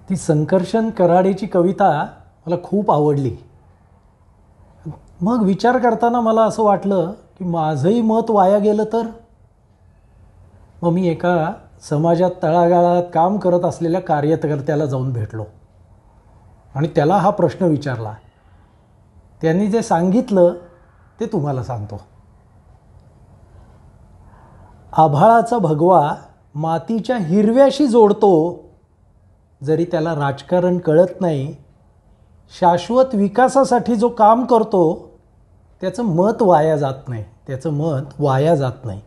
ती संकर्षण कराडेची कविता मला खूप आवडली. मग विचार करताना मला असं वाटलं की माझंही मत वाया गेलं तर. मग मी एका समाजात तळागाळात काम करत असलेल्या कार्यकर्त्याला जाऊन भेटलो आणि त्याला हा प्रश्न विचारला. त्यांनी जे सांगितलं ते तुम्हाला सांगतो. आभाळाचा भगवा मातीच्या हिरव्याशी जोडतो, जरी त्याला राजकारण कळत नाही. शाश्वत विकासासाठी जो काम करतो त्याचं मत वाया जात नाही, त्याचं मत वाया जात नाही.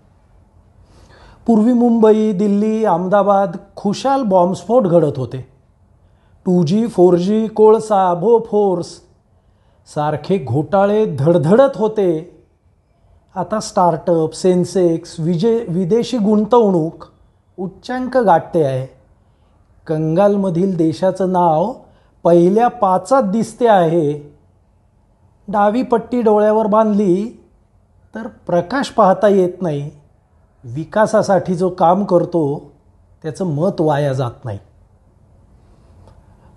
पूर्वी मुंबई, दिल्ली, अहमदाबाद खुशाल बॉम्बस्फोट घडत होते. 2G, 4G, कोळसा, बोफोर्स सारखे घोटाळे धडधडत होते. आता स्टार्टअप, सेन्सेक्स, विदेशी गुंतवणूक उच्चांक गाठते आहे. कंगालमधील देशाचं नाव पहिल्या 5 दिसते आहे. डावी पट्टी डोळ्यावर बांधली तर प्रकाश पाहता येत नाही. विकासासाठी जो काम करतो त्याचं मत वाया जात नाही.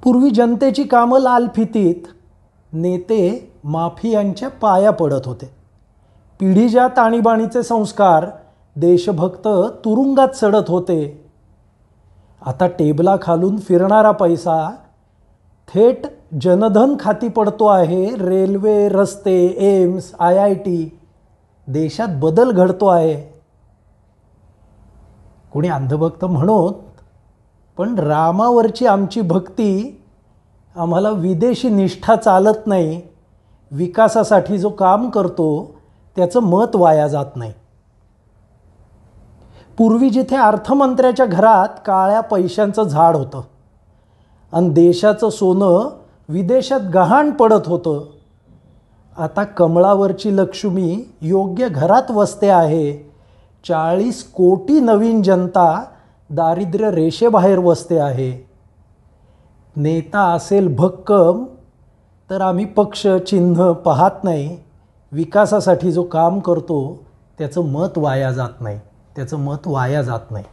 पूर्वी जनतेची कामं लाल फितीत, नेते माफियांच्या पाया पडत होते. पिढीजात आणीबाणीचे संस्कार देशभक्त तुरुंगात सडत होते. आता टेबलाखालून फिरणारा पैसा थेट जनधन खाती पडतो आहे. रेल्वे, रस्ते, एम्स, IIT देशात बदल घडतो आहे. कोणी अंधभक्त म्हणोत, पण रामावरची आमची भक्ती आम्हाला विदेशी निष्ठा चालत नाही. विकासासाठी जो काम करतो त्याचं मत वाया जात नाही. पूर्वी जिथे अर्थमंत्र्याच्या घरात काळ्या पैशांचं झाड होतं आणि देशाचं सोनं विदेशात गहाण पडत होतं, आता कमळावरची लक्ष्मी योग्य घरात वसते आहे. 40 कोटी नवीन जनता दारिद्र्य रेषेबाहेर वसते आहे. नेता असेल भक्कम तर आम्ही पक्ष चिन्ह पाहत नाही. विकासासाठी जो काम करतो त्याचं मत वाया जात नाही, त्याचं मत वाया जात नाही.